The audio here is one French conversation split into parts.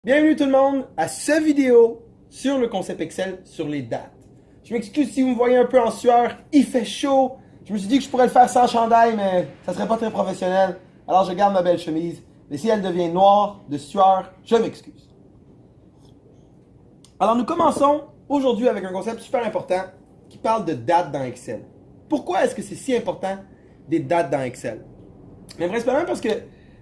Bienvenue tout le monde à cette vidéo sur le concept Excel sur les dates. Je m'excuse si vous me voyez un peu en sueur, il fait chaud. Je me suis dit que je pourrais le faire sans chandail, mais ça serait pas très professionnel. Alors je garde ma belle chemise. Mais si elle devient noire de sueur, je m'excuse. Alors nous commençons aujourd'hui avec un concept super important qui parle de dates dans Excel. Pourquoi est-ce que c'est si important des dates dans Excel? Mais principalement parce que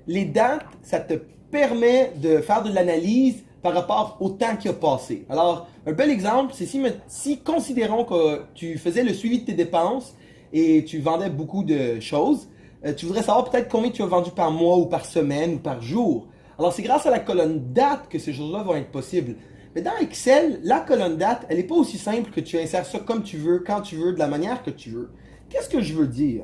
les dates, ça te permet de faire de l'analyse par rapport au temps qui a passé. Alors, un bel exemple, c'est si considérons que tu faisais le suivi de tes dépenses et tu vendais beaucoup de choses, tu voudrais savoir peut-être combien tu as vendu par mois ou par semaine ou par jour. Alors, c'est grâce à la colonne date que ces choses-là vont être possibles. Mais dans Excel, la colonne date, elle n'est pas aussi simple que tu insères ça comme tu veux, quand tu veux, de la manière que tu veux. Qu'est-ce que je veux dire?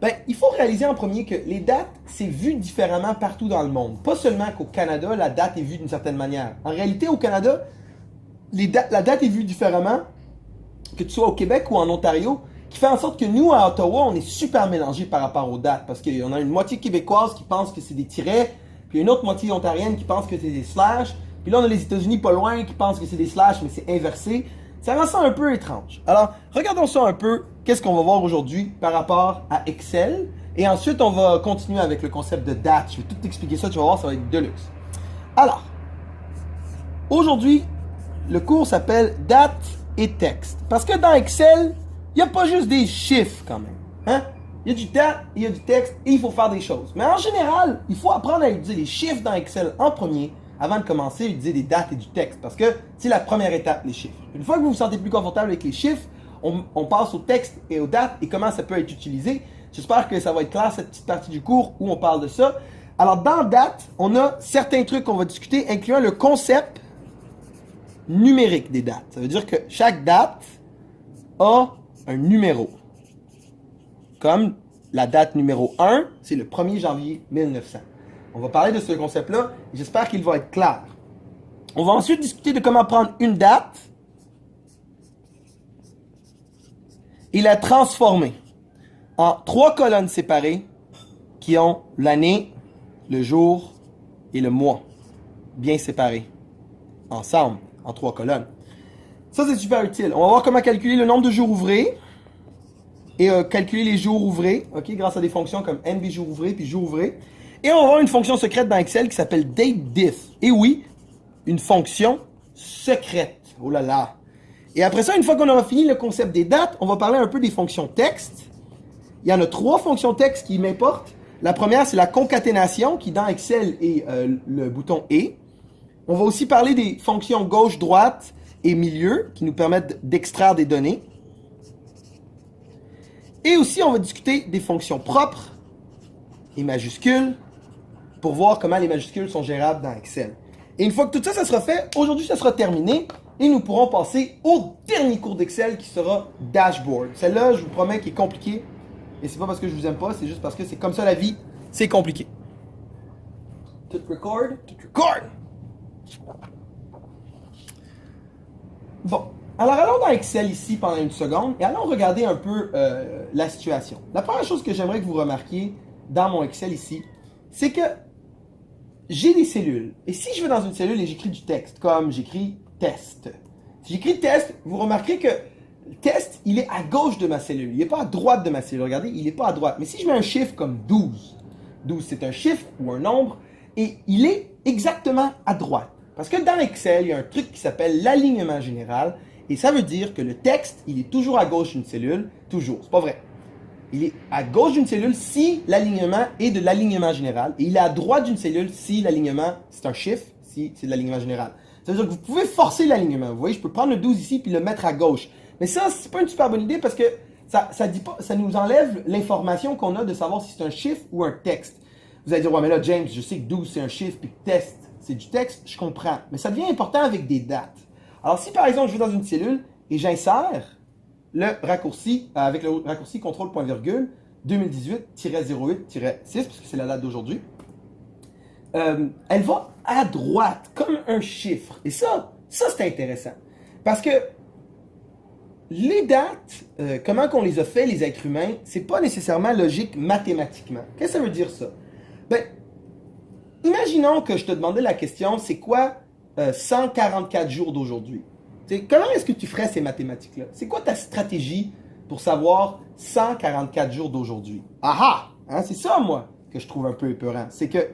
Ben, il faut réaliser en premier que les dates, c'est vu différemment partout dans le monde. Pas seulement qu'au Canada, la date est vue d'une certaine manière. En réalité, au Canada, la date est vue différemment, que tu sois au Québec ou en Ontario, qui fait en sorte que nous, à Ottawa, on est super mélangés par rapport aux dates. Parce qu'on a une moitié québécoise qui pense que c'est des tirets, puis une autre moitié ontarienne qui pense que c'est des slash, puis là, on a les États-Unis pas loin qui pensent que c'est des slash, mais c'est inversé. Ça rend ça un peu étrange. Alors, regardons ça un peu, qu'est-ce qu'on va voir aujourd'hui par rapport à Excel. Et ensuite, on va continuer avec le concept de date. Je vais tout t'expliquer ça, tu vas voir, ça va être de luxe. Alors, aujourd'hui, le cours s'appelle date et texte. Parce que dans Excel, il n'y a pas juste des chiffres quand même. Hein? Il y a du date, il y a du texte et il faut faire des choses. Mais en général, il faut apprendre à utiliser les chiffres dans Excel en premier avant de commencer à utiliser des dates et du texte. Parce que c'est la première étape, les chiffres. Une fois que vous vous sentez plus confortable avec les chiffres, on passe au texte et aux dates et comment ça peut être utilisé. J'espère que ça va être clair cette petite partie du cours où on parle de ça. Alors dans date, on a certains trucs qu'on va discuter, incluant le concept numérique des dates. Ça veut dire que chaque date a un numéro. Comme la date numéro 1, c'est le 1er janvier 1900. On va parler de ce concept-là et j'espère qu'il va être clair. On va ensuite discuter de comment prendre une date et la transformer en 3 colonnes séparées qui ont l'année, le jour et le mois bien séparés ensemble en 3 colonnes. Ça, c'est super utile. On va voir comment calculer le nombre de jours ouvrés et calculer les jours ouvrés, ok, grâce à des fonctions comme NB jours ouvrés puis jours ouvrés. Et on va avoir une fonction secrète dans Excel qui s'appelle dateDiff. Et oui, une fonction secrète. Oh là là. Et après ça, une fois qu'on aura fini le concept des dates, on va parler un peu des fonctions texte. Il y en a 3 fonctions texte qui m'importent. La première, c'est la concaténation, qui dans Excel est le bouton « Et ». On va aussi parler des fonctions gauche, droite et milieu, qui nous permettent d'extraire des données. Et aussi, on va discuter des fonctions propres et majuscules, pour voir comment les majuscules sont gérables dans Excel. Et une fois que tout ça, ça sera fait, aujourd'hui, ça sera terminé, et nous pourrons passer au dernier cours d'Excel qui sera Dashboard. Celle-là, je vous promets, qui est compliquée. Et c'est pas parce que je vous aime pas, c'est juste parce que c'est comme ça la vie, c'est compliqué. Tout record, tout record. Bon, alors allons dans Excel ici pendant une seconde et allons regarder un peu la situation. La première chose que j'aimerais que vous remarquiez dans mon Excel ici, c'est que j'ai des cellules. Et si je vais dans une cellule et j'écris du texte, comme j'écris test. Si j'écris test, vous remarquerez que le test, il est à gauche de ma cellule. Il n'est pas à droite de ma cellule. Regardez, il n'est pas à droite. Mais si je mets un chiffre comme 12, 12 c'est un chiffre ou un nombre, et il est exactement à droite. Parce que dans Excel, il y a un truc qui s'appelle l'alignement général, et ça veut dire que le texte, il est toujours à gauche d'une cellule, toujours. C'est pas vrai. Il est à gauche d'une cellule si l'alignement est de l'alignement général, et il est à droite d'une cellule si l'alignement, c'est un chiffre, si c'est de l'alignement général. Ça veut dire que vous pouvez forcer l'alignement. Vous voyez, je peux prendre le 12 ici puis le mettre à gauche. Mais ça, c'est pas une super bonne idée parce que ça nous enlève l'information qu'on a de savoir si c'est un chiffre ou un texte. Vous allez dire, ouais, mais là, James, je sais que 12 c'est un chiffre puis que test c'est du texte, je comprends. Mais ça devient important avec des dates. Alors, si par exemple, je vais dans une cellule et j'insère le raccourci, avec le raccourci contrôle point virgule 2018-08-6, parce que c'est la date d'aujourd'hui, elle va à droite, comme un chiffre. Et ça c'est intéressant. Parce que les dates, comment qu'on les a fait, les êtres humains, c'est pas nécessairement logique mathématiquement. Qu'est-ce que ça veut dire ça? Ben, imaginons que je te demandais la question, c'est quoi 144 jours d'aujourd'hui. Comment est-ce que tu ferais ces mathématiques-là? C'est quoi ta stratégie pour savoir 144 jours d'aujourd'hui? Ah ah! Hein, c'est ça, moi, que je trouve un peu épeurant. C'est que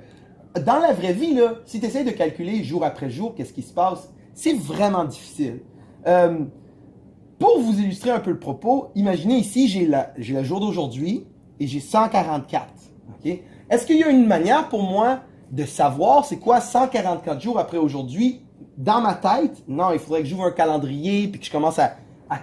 dans la vraie vie, là, si tu essaies de calculer jour après jour, qu'est-ce qui se passe, c'est vraiment difficile. Pour vous illustrer un peu le propos, imaginez ici, j'ai le jour d'aujourd'hui et j'ai 144. Okay? Est-ce qu'il y a une manière pour moi de savoir c'est quoi 144 jours après aujourd'hui dans ma tête? Non, il faudrait que j'ouvre un calendrier et que je commence à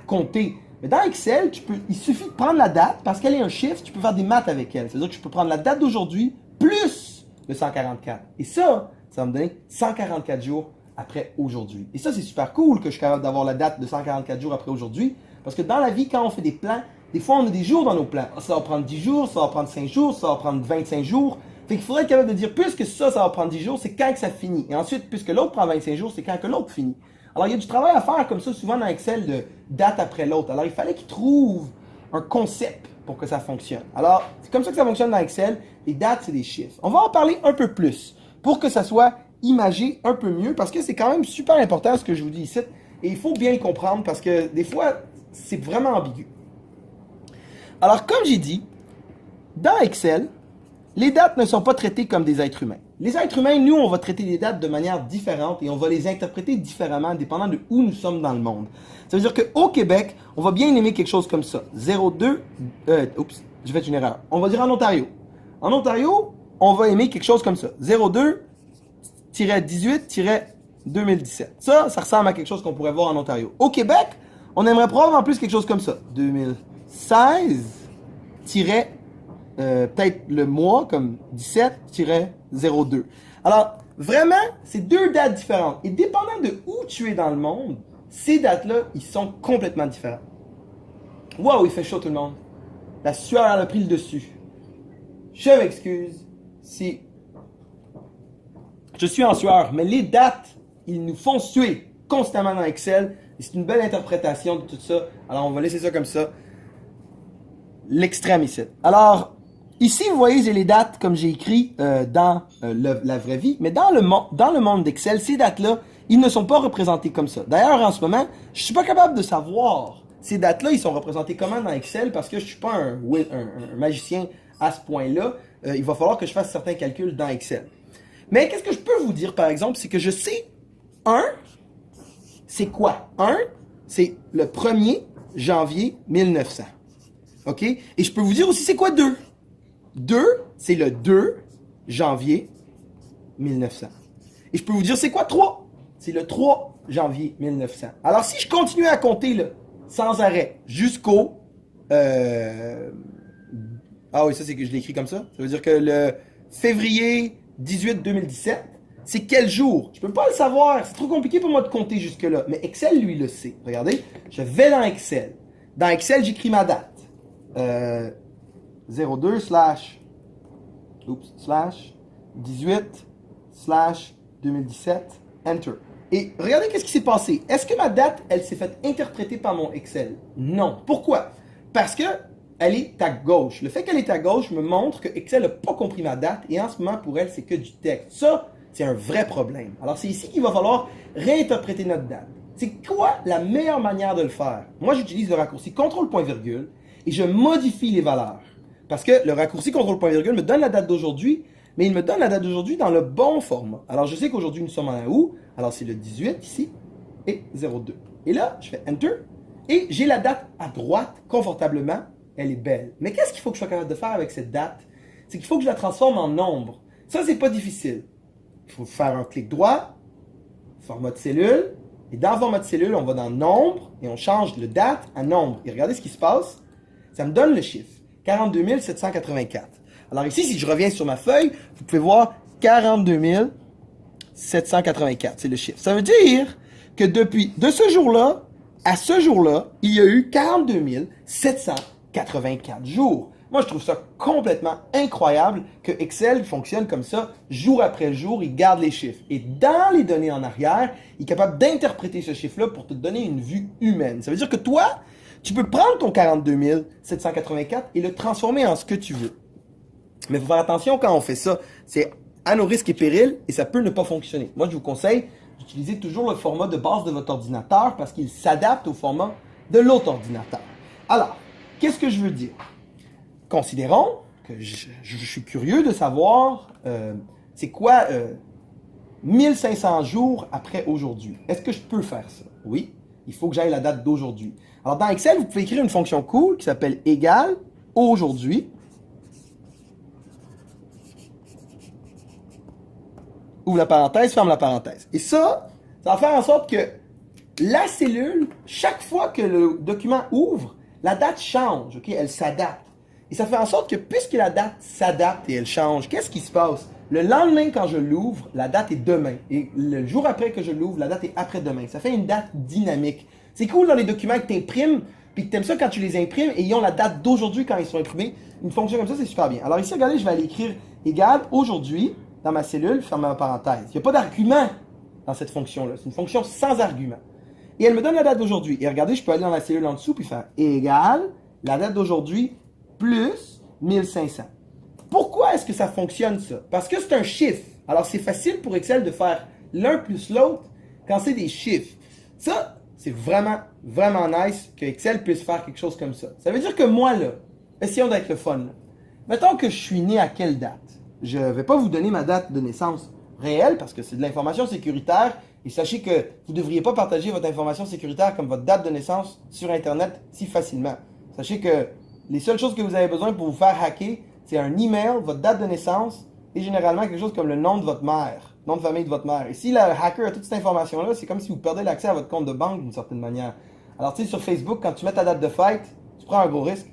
compter. Mais dans Excel, il suffit de prendre la date, parce qu'elle est un chiffre, tu peux faire des maths avec elle. C'est-à-dire que je peux prendre la date d'aujourd'hui plus le 144. Et ça va me donner 144 jours après aujourd'hui. Et ça, c'est super cool que je suis capable d'avoir la date de 144 jours après aujourd'hui, parce que dans la vie, quand on fait des plans, des fois, on a des jours dans nos plans. Ça va prendre 10 jours, ça va prendre 5 jours, ça va prendre 25 jours. Fait qu'il faudrait être capable de dire, puisque ça va prendre 10 jours, c'est quand que ça finit. Et ensuite, puisque l'autre prend 25 jours, c'est quand que l'autre finit. Alors, il y a du travail à faire comme ça, souvent dans Excel, de date après l'autre. Alors, il fallait qu'ils trouvent un concept pour que ça fonctionne. Alors, c'est comme ça que ça fonctionne dans Excel. Les dates, c'est des chiffres. On va en parler un peu plus pour que ça soit imagé un peu mieux, parce que c'est quand même super important ce que je vous dis ici. Et il faut bien le comprendre, parce que des fois, c'est vraiment ambigu. Alors, comme j'ai dit, dans Excel, les dates ne sont pas traitées comme des êtres humains. Les êtres humains, nous, on va traiter les dates de manière différente et on va les interpréter différemment dépendant de où nous sommes dans le monde. Ça veut dire qu'au Québec, on va bien aimer quelque chose comme ça. 02, oups, j'ai fait une erreur. On va dire en Ontario. En Ontario, on va aimer quelque chose comme ça. 02-18-2017. Ça ressemble à quelque chose qu'on pourrait voir en Ontario. Au Québec, on aimerait probablement plus quelque chose comme ça. 2016 peut-être le mois comme 17-02. Alors, vraiment, c'est deux dates différentes. Et dépendant de où tu es dans le monde, ces dates-là, ils sont complètement différents. Wow, il fait chaud tout le monde. La sueur a pris le dessus. Je m'excuse si je suis en sueur, mais les dates, ils nous font suer constamment dans Excel. Et c'est une belle interprétation de tout ça. Alors, on va laisser ça comme ça. L'extrême ici. Alors, ici, vous voyez, j'ai les dates comme j'ai écrit dans la vraie vie, mais dans le monde d'Excel, ces dates-là, ils ne sont pas représentés comme ça. D'ailleurs, en ce moment, je ne suis pas capable de savoir ces dates-là, ils sont représentés comment dans Excel, parce que je ne suis pas un magicien à ce point-là. Il va falloir que je fasse certains calculs dans Excel. Mais qu'est-ce que je peux vous dire, par exemple, c'est que je sais, 1, c'est quoi? 1, c'est le 1er janvier 1900. OK? Et je peux vous dire aussi, c'est quoi 2? 2, c'est le 2 janvier 1900. Et je peux vous dire, c'est quoi 3? C'est le 3 janvier 1900. Alors, si je continue à compter, là, sans arrêt, jusqu'au... Ah oui, ça, c'est que je l'ai écrit comme ça. Ça veut dire que le février 18 2017, c'est quel jour? Je peux pas le savoir. C'est trop compliqué pour moi de compter jusque-là. Mais Excel, lui, le sait. Regardez, je vais dans Excel. Dans Excel, j'écris ma date. 02 slash 18 slash 2017 enter. Et regardez qu'est-ce qui s'est passé. Est-ce que ma date, elle s'est faite interpréter par mon Excel? Non. Pourquoi? Parce que elle est à gauche. Le fait qu'elle est à gauche me montre que Excel n'a pas compris ma date et en ce moment, pour elle, c'est que du texte. Ça, c'est un vrai problème. Alors, c'est ici qu'il va falloir réinterpréter notre date. C'est quoi la meilleure manière de le faire? Moi, j'utilise le raccourci CTRL-virgule et je modifie les valeurs. Parce que le raccourci CTRL-virgule me donne la date d'aujourd'hui, mais il me donne la date d'aujourd'hui dans le bon format. Alors, je sais qu'aujourd'hui, nous sommes en août. Alors, c'est le 18 ici et 02. Et là, je fais Enter et j'ai la date à droite confortablement. Elle est belle. Mais qu'est-ce qu'il faut que je sois capable de faire avec cette date? C'est qu'il faut que je la transforme en nombre. Ça, c'est pas difficile. Il faut faire un clic droit, format de cellule, et dans format de cellule, on va dans nombre, et on change le date à nombre. Et regardez ce qui se passe. Ça me donne le chiffre. 42 784. Alors ici, si je reviens sur ma feuille, vous pouvez voir 42 784. C'est le chiffre. Ça veut dire que de ce jour-là à ce jour-là, il y a eu 42 784 jours. Moi, je trouve ça complètement incroyable que Excel fonctionne comme ça, jour après jour, il garde les chiffres. Et dans les données en arrière, il est capable d'interpréter ce chiffre-là pour te donner une vue humaine. Ça veut dire que toi, tu peux prendre ton 42 784 et le transformer en ce que tu veux. Mais il faut faire attention quand on fait ça. C'est à nos risques et périls et ça peut ne pas fonctionner. Moi, je vous conseille utilisez toujours le format de base de votre ordinateur parce qu'il s'adapte au format de l'autre ordinateur. Alors, qu'est-ce que je veux dire? Considérons que je suis curieux de savoir c'est quoi 1500 jours après aujourd'hui. Est-ce que je peux faire ça? Oui, il faut que j'aille la date d'aujourd'hui. Alors dans Excel, vous pouvez écrire une fonction cool qui s'appelle égale aujourd'hui. Ouvre la parenthèse, ferme la parenthèse. Et ça va faire en sorte que la cellule, chaque fois que le document ouvre, la date change, ok? Elle s'adapte. Et ça fait en sorte que puisque la date s'adapte et elle change, qu'est-ce qui se passe? Le lendemain, quand je l'ouvre, la date est demain. Et le jour après que je l'ouvre, la date est après-demain. Ça fait une date dynamique. C'est cool dans les documents que tu imprimes, puis que tu aimes ça quand tu les imprimes et ils ont la date d'aujourd'hui quand ils sont imprimés. Une fonction comme ça, c'est super bien. Alors ici, regardez, je vais aller écrire égal aujourd'hui dans ma cellule, ferme ma parenthèse. Il n'y a pas d'argument dans cette fonction-là. C'est une fonction sans argument. Et elle me donne la date d'aujourd'hui. Et regardez, je peux aller dans la cellule en dessous puis faire égal la date d'aujourd'hui plus 1500. Pourquoi est-ce que ça fonctionne ça? Parce que c'est un chiffre. Alors c'est facile pour Excel de faire l'un plus l'autre quand c'est des chiffres. Ça, c'est vraiment, vraiment nice que Excel puisse faire quelque chose comme ça. Ça veut dire que moi, là, essayons d'être le fun. Là. Mettons que je suis né à quelle date? Je ne vais pas vous donner ma date de naissance réelle parce que c'est de l'information sécuritaire et sachez que vous ne devriez pas partager votre information sécuritaire comme votre date de naissance sur Internet si facilement. Sachez que les seules choses que vous avez besoin pour vous faire hacker, c'est un email, votre date de naissance et généralement quelque chose comme le nom de votre mère, nom de famille de votre mère. Et si le hacker a toute cette information-là, c'est comme si vous perdez l'accès à votre compte de banque d'une certaine manière. Alors tu sais, sur Facebook, quand tu mets ta date de fête, tu prends un gros risque.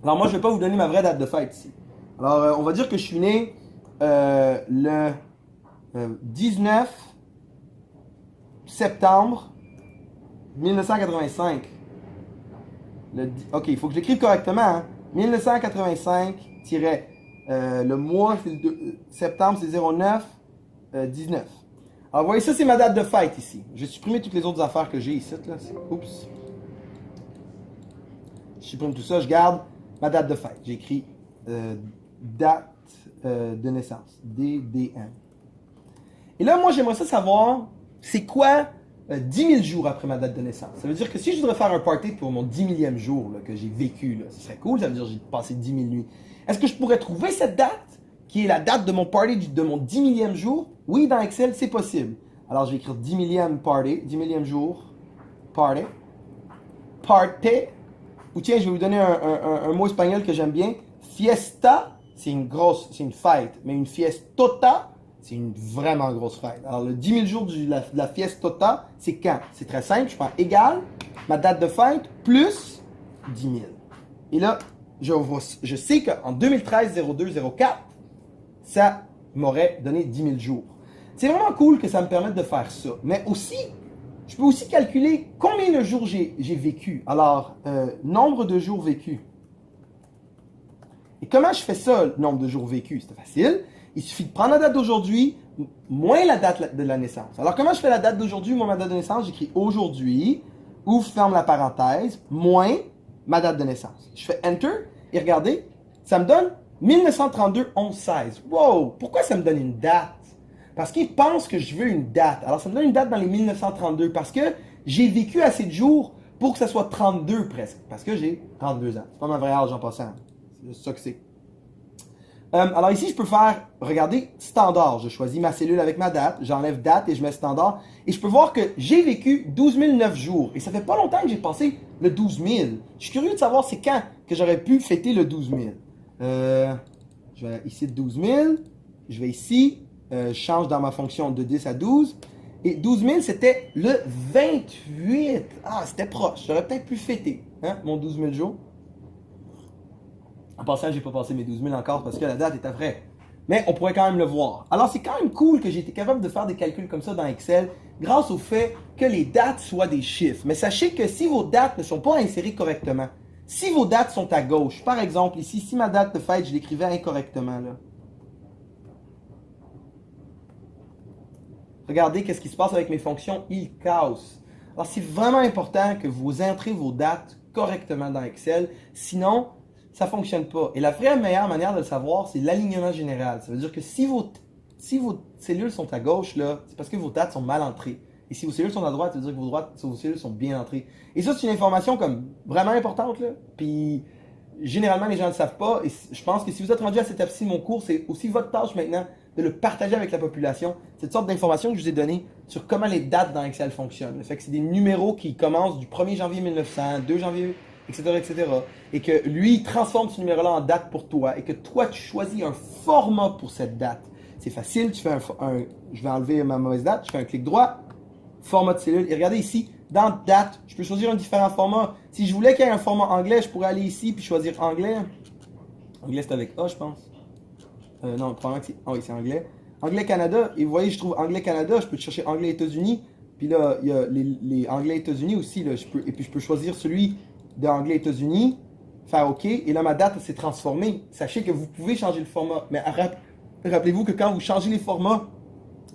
Alors moi, je ne vais pas vous donner ma vraie date de fête ici. Alors, on va dire que je suis né le 19 septembre 1985. Ok, il faut que j'écrive correctement. Hein? 1985, le mois, c'est septembre, c'est 09 19. Alors, vous voyez, ça, c'est ma date de fête ici. Je vais supprimer toutes les autres affaires que j'ai ici. Là. Oups. Je supprime tout ça, je garde ma date de fête. J'ai écrit date de naissance, DDN. Et là, moi, j'aimerais ça savoir, c'est quoi 10 000 jours après ma date de naissance. Ça veut dire que si je voudrais faire un party pour mon 10 millième jour là, que j'ai vécu, là, ce serait cool, ça veut dire que j'ai passé 10 000 nuits. Est-ce que je pourrais trouver cette date, qui est la date de mon party de mon 10 millième jour? Oui, dans Excel, c'est possible. Alors, je vais écrire 10 millième party, 10 millième jour, party, ou tiens, je vais vous donner un mot espagnol que j'aime bien. Fiesta, c'est une fête, mais une fiestota, c'est une vraiment grosse fête. Alors, le 10 000 jours de la fiestota, c'est quand? C'est très simple, je prends égal, ma date de fête, plus 10 000. Et là, je sais qu'en 2013-02-04, ça m'aurait donné 10 000 jours. C'est vraiment cool que ça me permette de faire ça. Mais aussi, je peux aussi calculer combien de jours j'ai vécu. Alors, nombre de jours vécus. Et comment je fais ça, le nombre de jours vécus? C'est facile. Il suffit de prendre la date d'aujourd'hui moins la date de la naissance. Alors, comment je fais la date d'aujourd'hui moins ma date de naissance? J'écris aujourd'hui, ouvre, ferme la parenthèse, moins ma date de naissance. Je fais Enter et regardez, ça me donne 1932-11-16. Wow! Pourquoi ça me donne une date? Parce qu'il pense que je veux une date. Alors, ça me donne une date dans les 1932 parce que j'ai vécu assez de jours pour que ça soit 32 presque. Parce que j'ai 32 ans. C'est pas ma vraie âge en passant. C'est ça que c'est. Alors ici, je peux faire, regardez, standard. Je choisis ma cellule avec ma date, j'enlève date et je mets standard. Et je peux voir que j'ai vécu 12 009 jours. Et ça fait pas longtemps que j'ai passé le 12 000. Je suis curieux de savoir c'est quand que j'aurais pu fêter le 12 000. Je vais ici 12 000. Je vais ici, je change dans ma fonction de 10 à 12. Et 12 000, c'était le 28. Ah, c'était proche. J'aurais peut-être pu fêter mon 12 000 jours. En passant, j'ai pas passé mes 12 000 encore parce que la date était vraie. Mais on pourrait quand même le voir. Alors, c'est quand même cool que j'ai été capable de faire des calculs comme ça dans Excel grâce au fait que les dates soient des chiffres. Mais sachez que si vos dates ne sont pas insérées correctement, si vos dates sont à gauche, par exemple, ici, si ma date de fête, je l'écrivais incorrectement, là. Regardez qu'est-ce qui se passe avec mes fonctions, il casse. Alors, c'est vraiment important que vous entrez vos dates correctement dans Excel. Sinon, ça ne fonctionne pas. Et la vraie meilleure manière de le savoir, c'est l'alignement général. Ça veut dire que si si vos cellules sont à gauche, là, c'est parce que vos dates sont mal entrées. Et si vos cellules sont à droite, ça veut dire que vos cellules sont bien entrées. Et ça, c'est une information comme vraiment importante, là. Puis, généralement, les gens ne le savent pas. Et je pense que si vous êtes rendu à cette étape-ci de mon cours, c'est aussi votre tâche maintenant de le partager avec la population. Cette sorte d'information que je vous ai donnée sur comment les dates dans Excel fonctionnent. Le fait que c'est des numéros qui commencent du 1er janvier 1900, 2 janvier, etc., etc. Et que lui, il transforme ce numéro-là en date pour toi. Et que toi, tu choisis un format pour cette date. C'est facile, tu fais je vais enlever ma mauvaise date, je fais un clic droit, format de cellule. Et regardez ici, dans date, je peux choisir un différent format. Si je voulais qu'il y ait un format anglais, je pourrais aller ici puis choisir anglais. Anglais, c'est avec A, je pense. Non, probablement que c'est... Ah oui, c'est anglais. Anglais Canada. Et vous voyez, je trouve anglais Canada. Je peux chercher anglais États-Unis. Puis là, il y a les anglais États-Unis aussi. Là, et puis je peux choisir celui de anglais États-Unis. Faire OK. Et là, ma date s'est transformée. Sachez que vous pouvez changer le format. Mais rappelez-vous que quand vous changez les formats,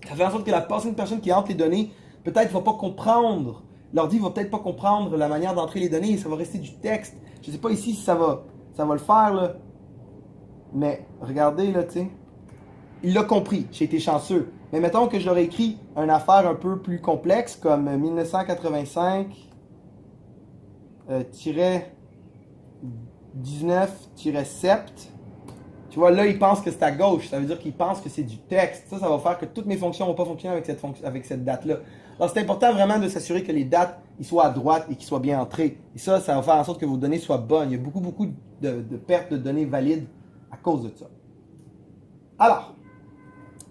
ça fait en sorte que la personne qui entre les données, peut-être va pas comprendre. L'ordi va peut-être pas comprendre la manière d'entrer les données. Et ça va rester du texte. Je sais pas ici si ça va le faire, là. Mais regardez, là, tu sais. Il l'a compris. J'ai été chanceux. Mais mettons que je leur ai écrit une affaire un peu plus complexe, comme 1985-19-7. Tu vois, là, il pense que c'est à gauche. Ça veut dire qu'il pense que c'est du texte. Ça va faire que toutes mes fonctions ne vont pas fonctionner avec cette date-là. Alors, c'est important vraiment de s'assurer que les dates ils soient à droite et qu'ils soient bien entrés. Et ça va faire en sorte que vos données soient bonnes. Il y a beaucoup de pertes de données valides à cause de ça. Alors,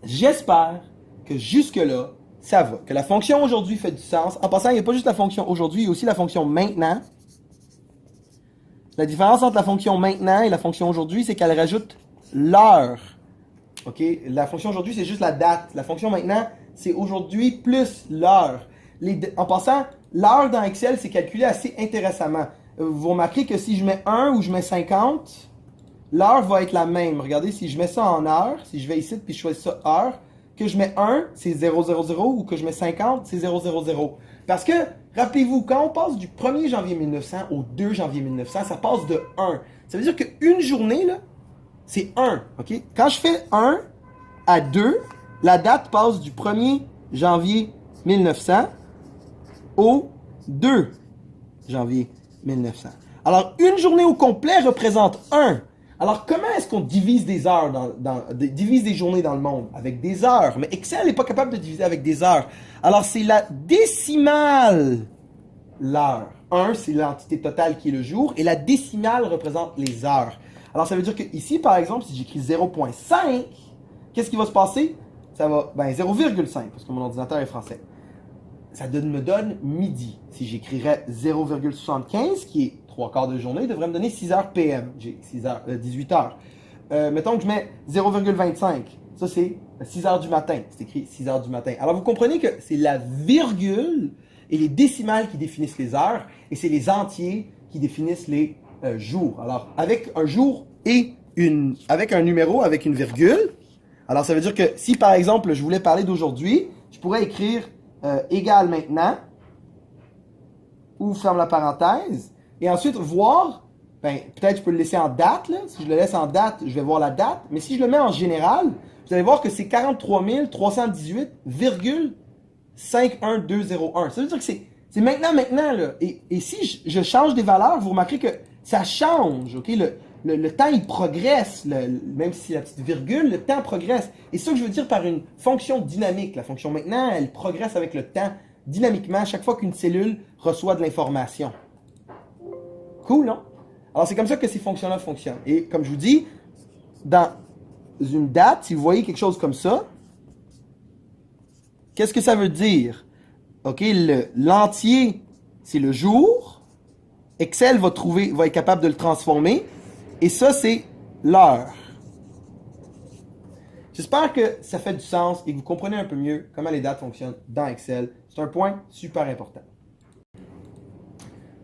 j'espère que jusque-là, ça va. Que la fonction aujourd'hui fait du sens. En passant, il n'y a pas juste la fonction aujourd'hui, il y a aussi la fonction maintenant. La différence entre la fonction maintenant et la fonction aujourd'hui, c'est qu'elle rajoute l'heure. OK? La fonction aujourd'hui, c'est juste la date. La fonction maintenant, c'est aujourd'hui plus l'heure. En passant, l'heure dans Excel, c'est calculé assez intéressamment. Vous remarquez que si je mets 1 ou je mets 50, l'heure va être la même. Regardez, si je mets ça en heure, si je vais ici puis je choisis ça heure, que je mets 1, c'est 000, ou que je mets 50, c'est 000. Parce que, rappelez-vous, quand on passe du 1er janvier 1900 au 2 janvier 1900, ça passe de 1. Ça veut dire qu'une journée, là, c'est 1. OK? Quand je fais 1 à 2, la date passe du 1er janvier 1900 au 2 janvier 1900. Alors, une journée au complet représente 1. Alors, comment est-ce qu'on divise des heures divise des journées dans le monde? Avec des heures. Mais Excel n'est pas capable de diviser avec des heures. Alors, c'est la décimale, l'heure. 1, c'est l'entité totale qui est le jour, et la décimale représente les heures. Alors, ça veut dire que ici, par exemple, si j'écris 0.5, qu'est-ce qui va se passer? Ça va, 0,5, parce que mon ordinateur est français. Ça me donne midi. Si j'écrirais 0,75, qui est 3/4 de journée, il devrait me donner 6 heures PM. J'ai 18 heures. Mettons que je mets 0,25. Ça, c'est 6 heures du matin. C'est écrit 6 heures du matin. Alors, vous comprenez que c'est la virgule et les décimales qui définissent les heures, et c'est les entiers qui définissent les jours. Alors, avec un jour et avec un numéro, avec une virgule, alors ça veut dire que si, par exemple, je voulais parler d'aujourd'hui, je pourrais écrire égale maintenant, ou ferme la parenthèse, et ensuite voir, peut-être je peux le laisser en date, là. Si je le laisse en date, je vais voir la date, mais si je le mets en général, vous allez voir que c'est 43 318,51201. Ça veut dire que c'est maintenant, là. Et si je change des valeurs, vous remarquerez que ça change, ok? Le temps, il progresse, même si c'est la petite virgule, le temps progresse. Et c'est ça que je veux dire par une fonction dynamique. La fonction maintenant, elle progresse avec le temps, dynamiquement, chaque fois qu'une cellule reçoit de l'information. Cool, non? Alors, c'est comme ça que ces fonctions-là fonctionnent. Et comme je vous dis, dans une date, si vous voyez quelque chose comme ça, qu'est-ce que ça veut dire? OK, l'entier, c'est le jour. Excel va être capable de le transformer. Et ça, c'est l'heure. J'espère que ça fait du sens et que vous comprenez un peu mieux comment les dates fonctionnent dans Excel. C'est un point super important.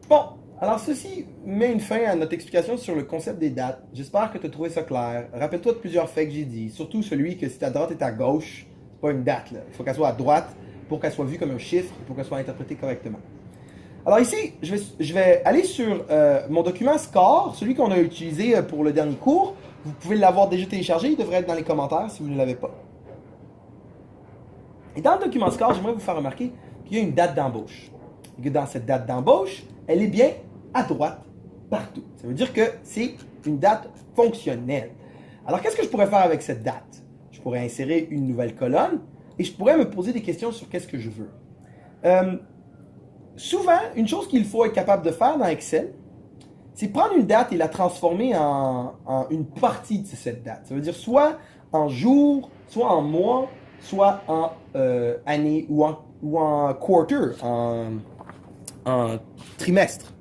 Bon, alors ceci met une fin à notre explication sur le concept des dates. J'espère que tu as trouvé ça clair. Rappelle-toi de plusieurs faits que j'ai dit, surtout celui que si ta droite est à gauche, c'est pas une date, là. Il faut qu'elle soit à droite pour qu'elle soit vue comme un chiffre et pour qu'elle soit interprétée correctement. Alors ici, je vais aller sur mon document score, celui qu'on a utilisé pour le dernier cours. Vous pouvez l'avoir déjà téléchargé, il devrait être dans les commentaires si vous ne l'avez pas. Et dans le document score, j'aimerais vous faire remarquer qu'il y a une date d'embauche. Et que dans cette date d'embauche, elle est bien à droite partout. Ça veut dire que c'est une date fonctionnelle. Alors, qu'est-ce que je pourrais faire avec cette date? Je pourrais insérer une nouvelle colonne et je pourrais me poser des questions sur qu'est-ce que je veux. Souvent, une chose qu'il faut être capable de faire dans Excel, c'est prendre une date et la transformer en une partie de cette date. Ça veut dire soit en jours, soit en mois, soit en année ou en quarter, en trimestre.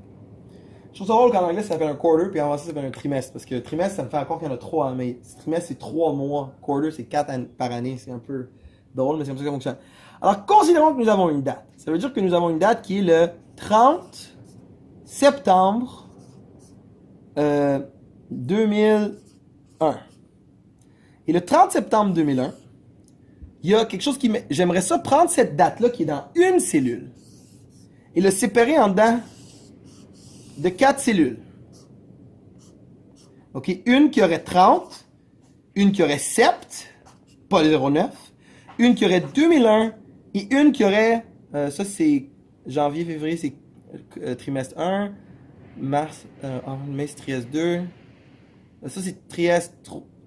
Je trouve ça drôle qu'en anglais ça s'appelle un quarter, puis en français ça s'appelle un trimestre. Parce que trimestre, ça me fait encore qu'il y en a 3 mais trimestre c'est 3 mois, quarter c'est 4 par année, c'est un peu drôle, mais c'est comme ça que ça fonctionne. Alors, considérons que nous avons une date. Ça veut dire que nous avons une date qui est le 30 septembre 2001. Et le 30 septembre 2001, il y a quelque chose qui... J'aimerais ça prendre cette date-là qui est dans une cellule et le séparer en dedans de 4 cellules. OK? Une qui aurait 30, une qui aurait 7, pas le 09, une qui aurait 2001 et une qui aurait... ça, c'est janvier, février, c'est trimestre 1, mars, mai, c'est trimestre 2. Ça, c'est trimestre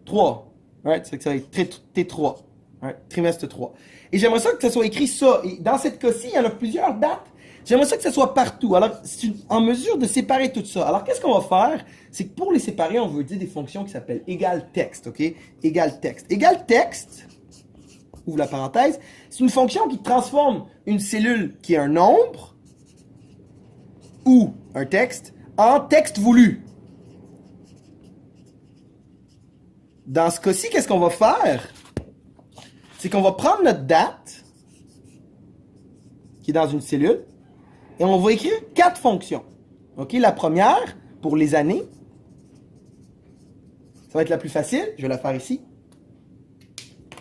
3. Right? Ça va être T3. Right? Trimestre 3. Et j'aimerais ça que ça soit écrit ça. Et dans cette cas-ci, il y en a plusieurs dates. J'aimerais ça que ça soit partout. Alors, c'est en mesure de séparer tout ça. Alors, qu'est-ce qu'on va faire? C'est que pour les séparer, on veut dire des fonctions qui s'appellent égal texte. OK? Égal texte. Égal texte, ouvre la parenthèse, c'est une fonction qui transforme une cellule qui est un nombre ou un texte en texte voulu. Dans ce cas-ci, qu'est-ce qu'on va faire? C'est qu'on va prendre notre date, qui est dans une cellule, et on va écrire 4 fonctions. OK? La première, pour les années, ça va être la plus facile. Je vais la faire ici.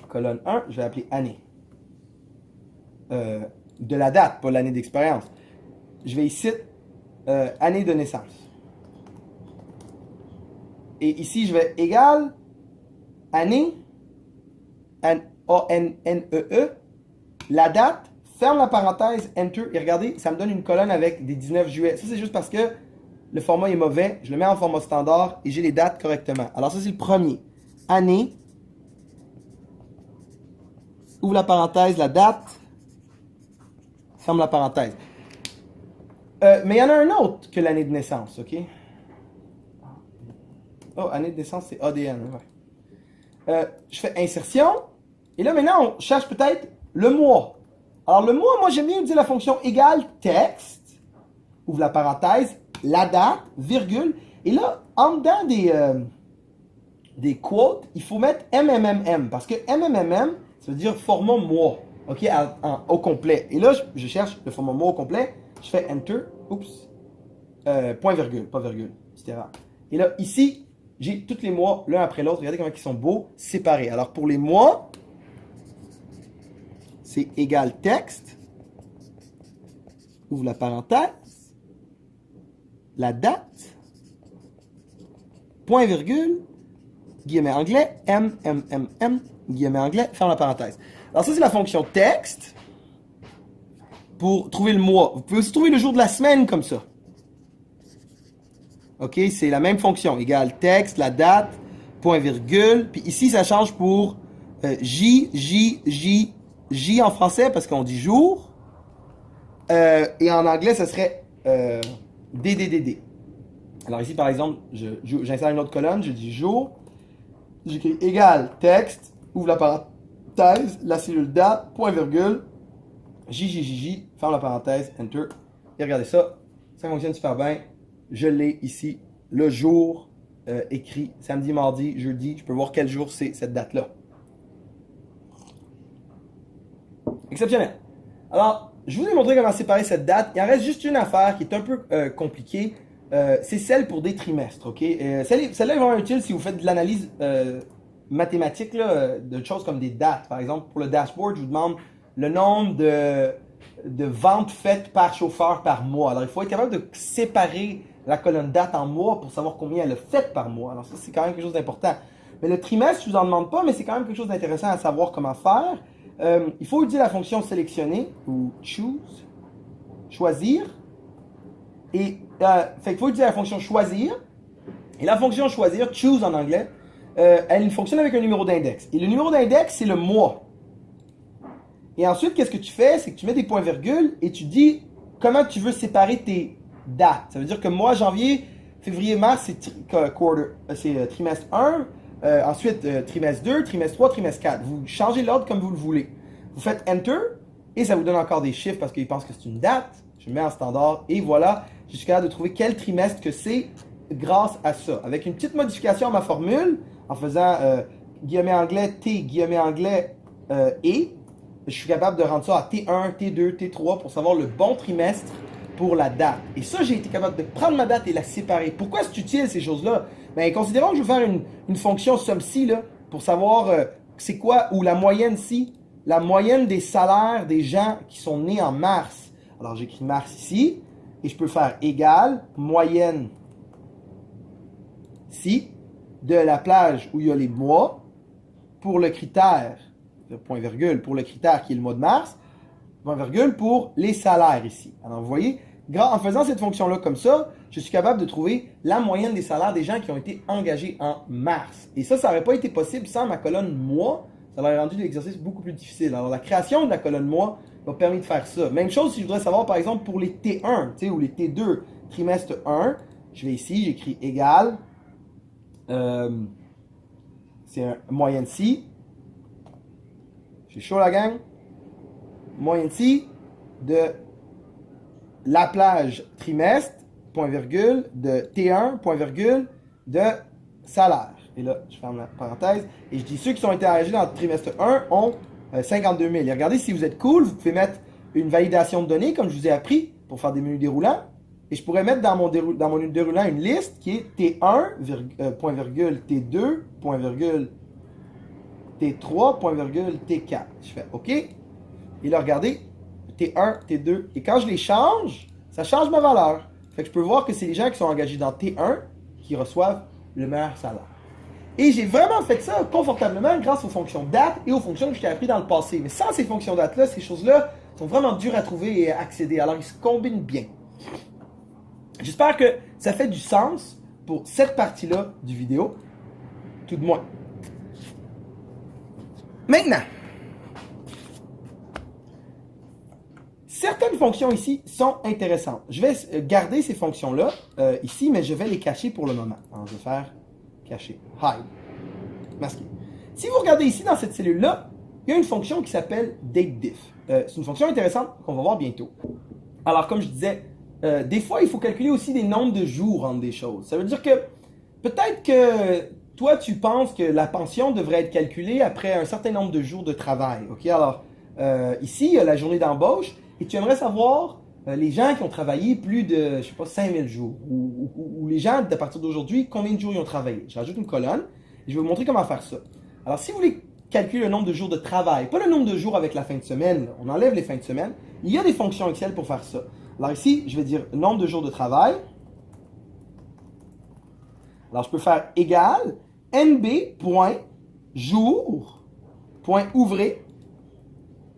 Colonne 1, je vais l'appeler année. De la date, pas l'année d'expérience. Je vais ici, année de naissance. Et ici, je vais égal année, A-N-N-E-E, la date, ferme la parenthèse, enter, et regardez, ça me donne une colonne avec des 19 juillet. Ça, c'est juste parce que le format est mauvais. Je le mets en format standard et j'ai les dates correctement. Alors, ça, c'est le premier. Année, ouvre la parenthèse, la date, ferme la parenthèse. Mais il y en a un autre que l'année de naissance, OK? Oh, année de naissance, c'est ADN, ouais. Je fais insertion, et là, maintenant, on cherche peut-être le mois. Alors, le mois, moi, j'aime bien utiliser la fonction égale texte, ouvre la parenthèse, la date, virgule, et là, en dedans des quotes, il faut mettre MMMM, parce que MMMM, ça veut dire format mois, OK, au complet. Et là, je cherche le format mois au complet, je fais Enter, oups, point virgule, pas virgule, etc. Et là, ici, j'ai tous les mois, l'un après l'autre, regardez comment ils sont beaux, séparés. Alors, pour les mois, c'est égal texte, ouvre la parenthèse, la date, point virgule, guillemets anglais, guillemets anglais, ferme la parenthèse. Alors ça, c'est la fonction texte pour trouver le mois. Vous pouvez aussi trouver le jour de la semaine comme ça. OK, c'est la même fonction, égal texte, la date, point virgule, puis ici, ça change pour J en français parce qu'on dit jour, et en anglais, ça serait DDDD. Alors ici, par exemple, j'installe une autre colonne, je dis jour, j'écris égal texte, ouvre la parenthèse, la cellule date, point virgule, JJJJ, ferme la parenthèse, enter, et regardez ça, ça fonctionne super bien, je l'ai ici, le jour écrit, samedi, mardi, jeudi, je peux voir quel jour c'est cette date-là. Exceptionnel. Alors, je vous ai montré comment séparer cette date. Il en reste juste une affaire qui est un peu compliquée. C'est celle pour des trimestres. OK? Celle-là est vraiment utile si vous faites de l'analyse mathématique là, de choses comme des dates. Par exemple, pour le dashboard, je vous demande le nombre de ventes faites par chauffeur par mois. Alors, il faut être capable de séparer la colonne date en mois pour savoir combien elle a fait par mois. Alors, ça, c'est quand même quelque chose d'important. Mais le trimestre, je ne vous en demande pas, mais c'est quand même quelque chose d'intéressant à savoir comment faire. il faut utiliser la fonction sélectionner ou choose, choisir. Et fait qu'il faut utiliser la fonction choisir. Et la fonction choisir, choose en anglais, elle fonctionne avec un numéro d'index. Et le numéro d'index, c'est le mois. Et ensuite, qu'est-ce que tu fais? C'est que tu mets des points-virgules et tu dis comment tu veux séparer tes dates. Ça veut dire que mois, janvier, février, mars, c'est trimestre 1. Ensuite, trimestre 2, trimestre 3, trimestre 4. Vous changez l'ordre comme vous le voulez. Vous faites Enter et ça vous donne encore des chiffres parce qu'il pense que c'est une date. Je mets en standard et voilà, je suis capable de trouver quel trimestre que c'est grâce à ça. Avec une petite modification à ma formule, en faisant guillemets anglais T, guillemets anglais et, je suis capable de rendre ça à T1, T2, T3 pour savoir le bon trimestre pour la date. Et ça, j'ai été capable de prendre ma date et la séparer. Pourquoi c'est utile ces choses-là? Bien, considérons que je vais faire une fonction somme-ci là, pour savoir c'est quoi, ou la moyenne ci, la moyenne des salaires des gens qui sont nés en mars. Alors j'écris mars ici, et je peux faire égal, moyenne ci, de la plage où il y a les mois, pour le critère, point virgule, pour le critère qui est le mois de mars, point virgule pour les salaires ici. Alors vous voyez, en faisant cette fonction-là comme ça, je suis capable de trouver la moyenne des salaires des gens qui ont été engagés en mars. Et ça n'aurait pas été possible sans ma colonne mois. Ça aurait rendu l'exercice beaucoup plus difficile. Alors la création de la colonne mois m'a permis de faire ça. Même chose si je voudrais savoir par exemple pour les T1 ou les T2, trimestre 1, je vais ici, j'écris égal, c'est un moyenne ci. J'ai chaud la gang. Moyenne ci de la plage trimestre, point virgule, de T1, point virgule, de salaire. Et là, je ferme la parenthèse. Et je dis ceux qui sont été engagés dans le trimestre 1 ont 52 000. Et regardez, si vous êtes cool, vous pouvez mettre une validation de données, comme je vous ai appris, pour faire des menus déroulants. Et je pourrais mettre dans mon menu déroulant une liste qui est T1, point virgule, T2, point virgule, T3, point virgule, T4. Je fais OK. Et là, regardez, T1, T2. Et quand je les change, ça change ma valeur. Fait que je peux voir que c'est les gens qui sont engagés dans T1 qui reçoivent le meilleur salaire. Et j'ai vraiment fait ça confortablement grâce aux fonctions date et aux fonctions que je t'ai appris dans le passé. Mais sans ces fonctions date-là, ces choses-là sont vraiment dures à trouver et à accéder. Alors, ils se combinent bien. J'espère que ça fait du sens pour cette partie-là du vidéo, tout de moins. Maintenant, certaines fonctions ici sont intéressantes. Je vais garder ces fonctions-là ici, mais je vais les cacher pour le moment. Alors, je vais faire cacher, hide, masquer. Si vous regardez ici dans cette cellule-là, il y a une fonction qui s'appelle dateDiff. C'est une fonction intéressante qu'on va voir bientôt. Alors, comme je disais, des fois, il faut calculer aussi des nombres de jours entre des choses. Ça veut dire que peut-être que toi, tu penses que la pension devrait être calculée après un certain nombre de jours de travail. Ok, alors ici, il y a la journée d'embauche et tu aimerais savoir les gens qui ont travaillé plus de, je sais pas, 5000 jours ou les gens, à partir d'aujourd'hui, combien de jours ils ont travaillé. Je rajoute une colonne et je vais vous montrer comment faire ça. Alors, si vous voulez calculer le nombre de jours de travail, pas le nombre de jours avec la fin de semaine, on enlève les fins de semaine, il y a des fonctions Excel pour faire ça. Alors ici, je vais dire nombre de jours de travail. Alors, je peux faire égal nb.jour.ouvrez.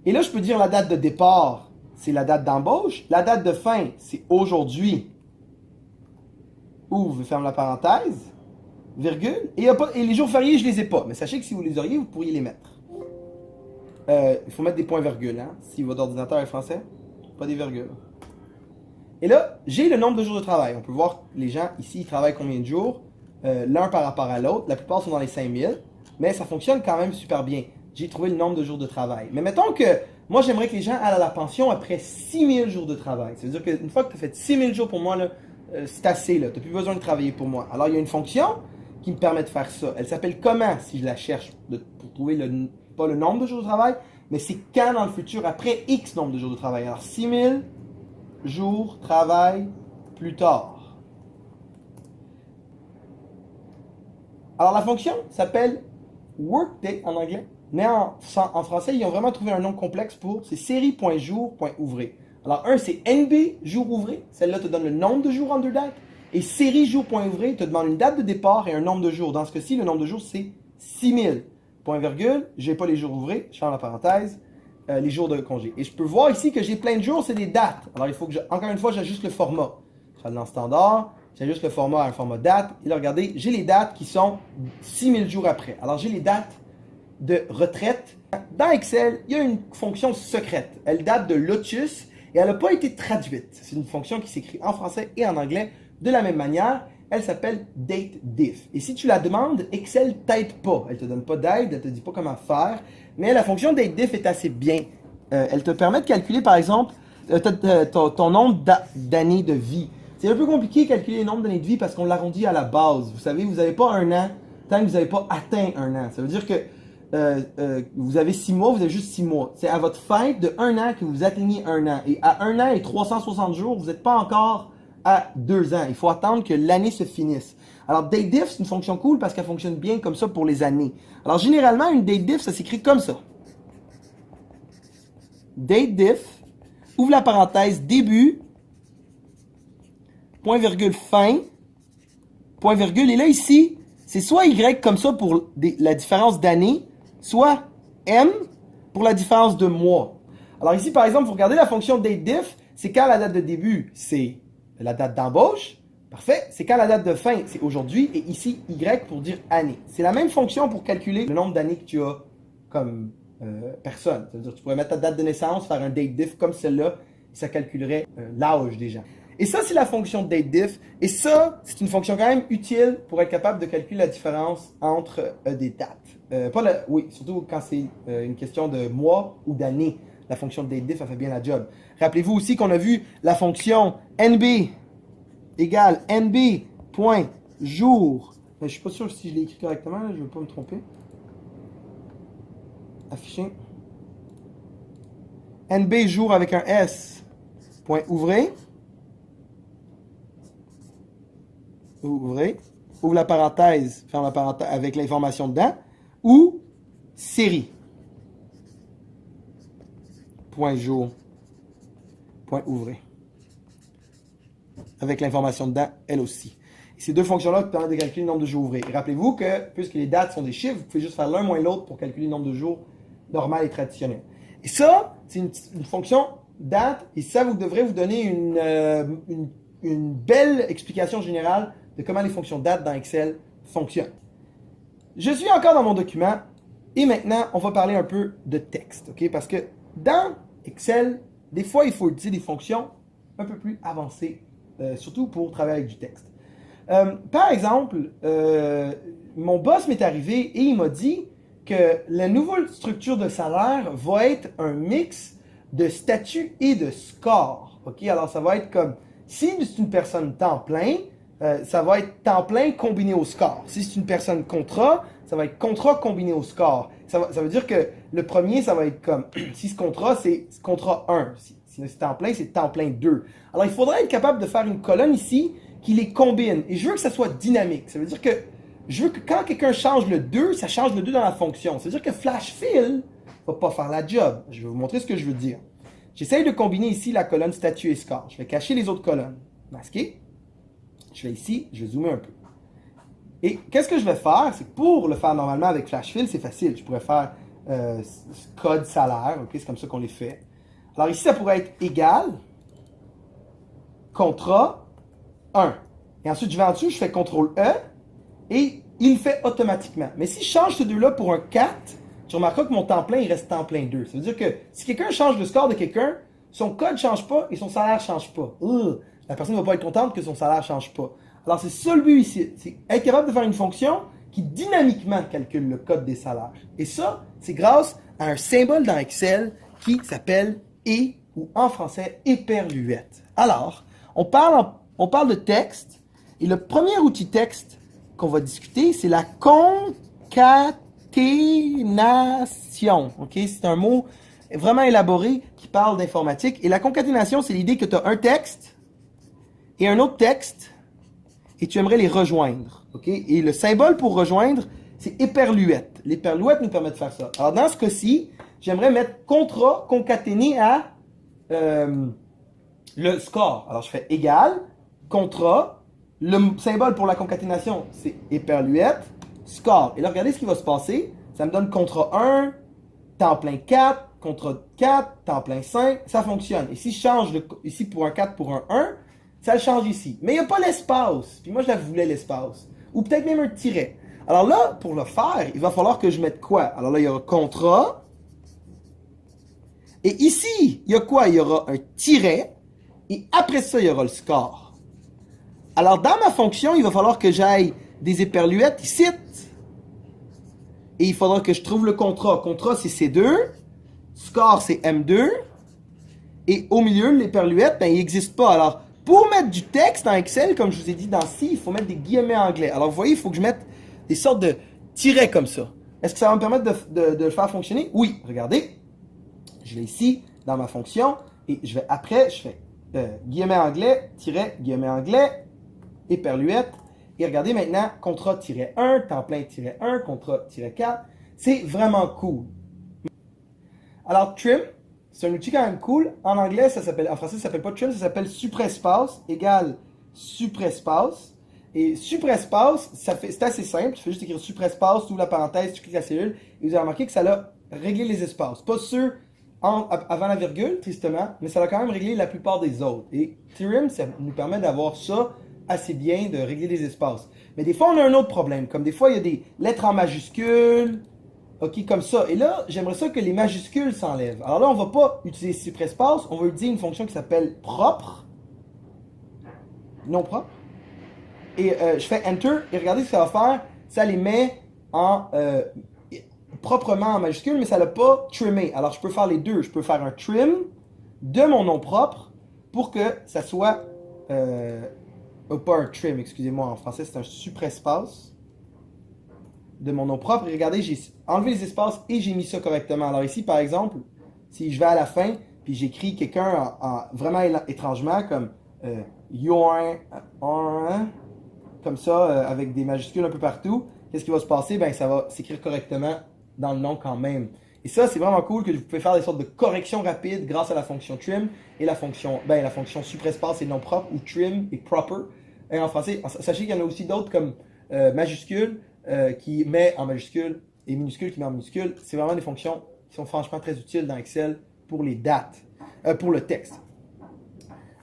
Et là, je peux dire la date de départ, c'est la date d'embauche. La date de fin, c'est aujourd'hui. Ouvre, ferme la parenthèse, virgule. Et les jours fériés, je ne les ai pas. Mais sachez que si vous les auriez, vous pourriez les mettre. Il faut mettre des points-virgules, hein, si votre ordinateur est français. Pas des virgules. Et là, j'ai le nombre de jours de travail. On peut voir les gens ici, ils travaillent combien de jours, l'un par rapport à l'autre. La plupart sont dans les 5000, mais ça fonctionne quand même super bien. J'ai trouvé le nombre de jours de travail. Mais mettons que moi, j'aimerais que les gens aillent à la pension après 6000 jours de travail. Ça veut dire qu'une fois que tu as fait 6000 jours pour moi, c'est assez. Tu n'as plus besoin de travailler pour moi. Alors, il y a une fonction qui me permet de faire ça. Elle s'appelle comment, si je la cherche, pour trouver pas le nombre de jours de travail, mais c'est quand dans le futur, après X nombre de jours de travail. Alors, 6000 jours, travail, plus tard. Alors, la fonction s'appelle workday en anglais, mais en français, ils ont vraiment trouvé un nom complexe pour, c'est série.jour.ouvrez. Alors, c'est NB jour ouvré, celle-là te donne le nombre de jours under date, et série jour.ouvrez te demande une date de départ et un nombre de jours. Dans ce cas-ci, le nombre de jours, c'est 6000. Point virgule, j'ai pas les jours ouvrés, je ferme la parenthèse, les jours de congé. Et je peux voir ici que j'ai plein de jours, c'est des dates. Alors il faut que, encore une fois, j'ajuste le format. Je vais dans standard, j'ajuste le format à un format date. Et là, regardez, j'ai les dates qui sont 6000 jours après. Alors j'ai les dates de retraite. Dans Excel, il y a une fonction secrète. Elle date de Lotus et elle n'a pas été traduite. C'est une fonction qui s'écrit en français et en anglais de la même manière. Elle s'appelle DateDiff. Et si tu la demandes, Excel t'aide pas. Elle te donne pas d'aide, elle te dit pas comment faire. Mais la fonction DateDiff est assez bien. Elle te permet de calculer, par exemple, ton nombre d'années de vie. C'est un peu compliqué de calculer le nombre d'années de vie parce qu'on l'arrondit à la base. Vous savez, vous n'avez pas un an tant que vous n'avez pas atteint un an. Ça veut dire que vous avez 6 mois, vous avez juste 6 mois. C'est à votre fête de 1 an que vous atteignez 1 an. Et à 1 an et 360 jours, vous n'êtes pas encore à 2 ans. Il faut attendre que l'année se finisse. Alors, DateDiff, c'est une fonction cool parce qu'elle fonctionne bien comme ça pour les années. Alors, généralement, une DateDiff, ça s'écrit comme ça. DateDiff, ouvre la parenthèse, début, point virgule fin, point virgule. Et là, ici, c'est soit Y comme ça pour la différence d'année, soit M pour la différence de mois. Alors ici, par exemple, vous regardez la fonction DateDiff, c'est quand la date de début, c'est la date d'embauche. Parfait. C'est quand la date de fin, c'est aujourd'hui. Et ici, Y pour dire année. C'est la même fonction pour calculer le nombre d'années que tu as comme personne. C'est-à-dire, tu pourrais mettre ta date de naissance, faire un DateDiff comme celle-là, et ça calculerait l'âge des gens. Et ça, c'est la fonction DateDiff. Et ça, c'est une fonction quand même utile pour être capable de calculer la différence entre des dates. Oui, surtout quand c'est une question de mois ou d'année. La fonction DateDiff, elle fait bien la job. Rappelez-vous aussi qu'on a vu la fonction NB égale NB.jour. Je ne suis pas sûr si je l'ai écrit correctement, je ne veux pas me tromper. Afficher. NB jour avec un S. Point ouvrez. Ouvrez. Ouvre la parenthèse, ferme la parenthèse avec l'information dedans. Ou série. Point jour. Point ouvrez. Avec l'information dedans, elle aussi. Et ces deux fonctions-là permettent de calculer le nombre de jours ouvrés. Et rappelez-vous que, puisque les dates sont des chiffres, vous pouvez juste faire l'un moins l'autre pour calculer le nombre de jours normal et traditionnel. Et ça, c'est une fonction date, et ça vous devrez vous donner une belle explication générale de comment les fonctions date dans Excel fonctionnent. Je suis encore dans mon document, et maintenant, on va parler un peu de texte, ok? Parce que dans Excel, des fois, il faut utiliser des fonctions un peu plus avancées, surtout pour travailler avec du texte. Par exemple, mon boss m'est arrivé et il m'a dit que la nouvelle structure de salaire va être un mix de statut et de score. Ok, alors ça va être comme, si c'est une personne temps plein, ça va être temps plein combiné au score. Si c'est une personne contrat, ça va être contrat combiné au score. Ça veut dire que le premier, ça va être comme, si ce contrat, c'est contrat 1. Si c'est temps plein, c'est temps plein 2. Alors il faudrait être capable de faire une colonne ici qui les combine. Et je veux que ça soit dynamique. Ça veut dire que je veux que quand quelqu'un change le 2, ça change le 2 dans la fonction. Ça veut dire que FlashFill ne va pas faire la job. Je vais vous montrer ce que je veux dire. J'essaye de combiner ici la colonne statut et score. Je vais cacher les autres colonnes. Masquer. Je vais ici, je vais zoomer un peu. Et qu'est-ce que je vais faire? C'est que pour le faire normalement avec FlashFill, c'est facile. Je pourrais faire code salaire. Okay? C'est comme ça qu'on les fait. Alors ici, ça pourrait être égal contrat 1. Et ensuite, je vais en dessous, je fais CTRL-E et il le fait automatiquement. Mais si je change ces deux-là pour un 4, tu remarqueras que mon temps plein, il reste temps plein 2. Ça veut dire que si quelqu'un change le score de quelqu'un, son code ne change pas et son salaire ne change pas. La personne ne va pas être contente que son salaire ne change pas. Alors, c'est ça le but ici. C'est être capable de faire une fonction qui dynamiquement calcule le code des salaires. Et ça, c'est grâce à un symbole dans Excel qui s'appelle « et » ou en français « éperluette ». Alors, on parle de texte et le premier outil texte qu'on va discuter, c'est la concaténation. Okay? C'est un mot vraiment élaboré qui parle d'informatique. Et la concaténation, c'est l'idée que tu as un texte et un autre texte et tu aimerais les rejoindre. Okay? Et le symbole pour rejoindre, c'est éperluette. L'éperluette nous permet de faire ça. Alors, dans ce cas-ci, j'aimerais mettre contrat concaténé à le score. Alors, je fais égal, contrat, le symbole pour la concaténation, c'est éperluette, score. Et là, regardez ce qui va se passer. Ça me donne contrat 1, temps plein 4, contrat 4, temps plein 5, ça fonctionne. Et si je change ici pour un 4 pour un 1, ça le change ici. Mais il n'y a pas l'espace. Puis moi, je la voulais l'espace. Ou peut-être même un tiret. Alors là, pour le faire, il va falloir que je mette quoi? Alors là, il y aura contrat. Et ici, il y a quoi? Il y aura un tiret. Et après ça, il y aura le score. Alors, dans ma fonction, il va falloir que j'aille des éperluettes ici. Et il faudra que je trouve le contrat. Contrat, c'est C2. Score, c'est M2. Et au milieu, l'éperluette, ben, il n'existe pas. Alors, pour mettre du texte dans Excel, comme je vous ai dit dans C, il faut mettre des guillemets anglais. Alors, vous voyez, il faut que je mette des sortes de tirets comme ça. Est-ce que ça va me permettre de le faire fonctionner? Oui. Regardez. Je vais ici, dans ma fonction. Et je vais après, je fais guillemets anglais, tiret, guillemets anglais, éperluette. Et regardez maintenant, contrat-1, temps plein-1, contrat-4. C'est vraiment cool. Alors, trim, c'est un outil quand même cool. En anglais, en français, ça s'appelle pas trim, ça s'appelle suprespace égale suprespace. Et suprespace, c'est assez simple. Tu fais juste écrire suprespace, tu ouvres la parenthèse, tu cliques la cellule, et vous avez remarqué que ça a réglé les espaces. Pas ceux avant la virgule, tristement, mais ça a quand même réglé la plupart des autres. Et trim, ça nous permet d'avoir ça assez bien, de régler les espaces. Mais des fois, on a un autre problème. Comme des fois, il y a des lettres en majuscules, ok, comme ça. Et là, j'aimerais ça que les majuscules s'enlèvent. Alors là, on ne va pas utiliser suprespace, on va utiliser une fonction qui s'appelle propre, non propre. Et je fais Enter, et regardez ce que ça va faire. Ça les met en proprement en majuscule, mais ça ne l'a pas trimé. Alors, je peux faire les deux. Je peux faire un trim de mon nom propre pour que ça soit... pas un trim, excusez-moi, en français, c'est un suprespace de mon nom propre. Et regardez, j'ai enlevé les espaces et j'ai mis ça correctement. Alors ici, par exemple, si je vais à la fin, puis j'écris quelqu'un vraiment étrangement, comme comme ça, avec des majuscules un peu partout, qu'est-ce qui va se passer? Ben, ça va s'écrire correctement dans le nom quand même. Et ça, c'est vraiment cool que vous pouvez faire des sortes de corrections rapides grâce à la fonction trim et la fonction suprespace et non propre, ou trim et proper. Et en français, sachez qu'il y en a aussi d'autres comme majuscule qui met en majuscule et minuscule qui met en minuscule. C'est vraiment des fonctions qui sont franchement très utiles dans Excel pour les dates, pour le texte.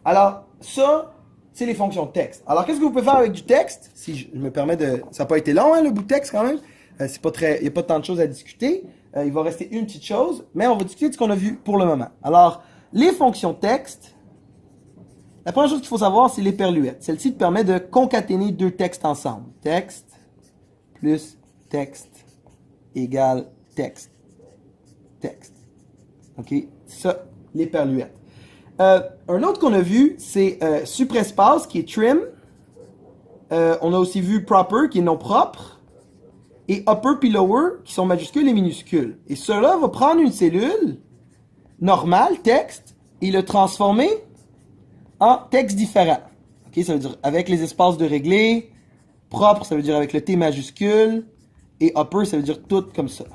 Alors, ça, c'est les fonctions de texte. Alors, qu'est-ce que vous pouvez faire avec du texte? Si je me permets de... Ça n'a pas été long, hein, le bout de texte, quand même. C'est pas très... Il n'y a pas tant de choses à discuter. Il va rester une petite chose, mais on va discuter de ce qu'on a vu pour le moment. Alors, les fonctions texte, la première chose qu'il faut savoir, c'est l'éperluette. Celle-ci te permet de concaténer deux textes ensemble. Texte plus texte égale texte. Texte. OK? Ça, l'éperluette. Un autre qu'on a vu, c'est suprespace, qui est trim. On a aussi vu proper, qui est non propre. Et upper puis lower, qui sont majuscules et minuscules. Et cela va prendre une cellule normale, texte, et le transformer en texte différent. Okay, ça veut dire avec les espaces de régler. Propre, ça veut dire avec le T majuscule. Et upper, ça veut dire tout comme ça.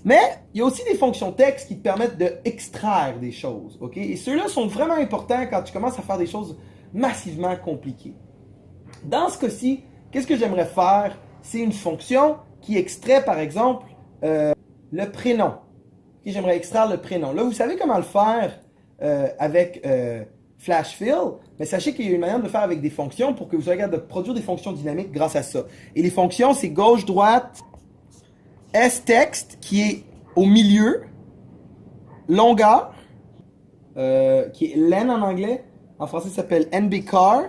Mais il y a aussi des fonctions texte qui te permettent d'extraire des choses. Okay? Et ceux-là sont vraiment importants quand tu commences à faire des choses massivement compliquées. Dans ce cas-ci, qu'est-ce que j'aimerais faire? C'est une fonction qui extrait, par exemple, le prénom. Okay, j'aimerais extraire le prénom. Là, vous savez comment le faire avec Flash Fill, mais sachez qu'il y a une manière de le faire avec des fonctions pour que vous soyez capable de produire des fonctions dynamiques grâce à ça. Et les fonctions, c'est gauche, droite, S-text, qui est au milieu, longueur, qui est len en anglais, en français ça s'appelle nbcar,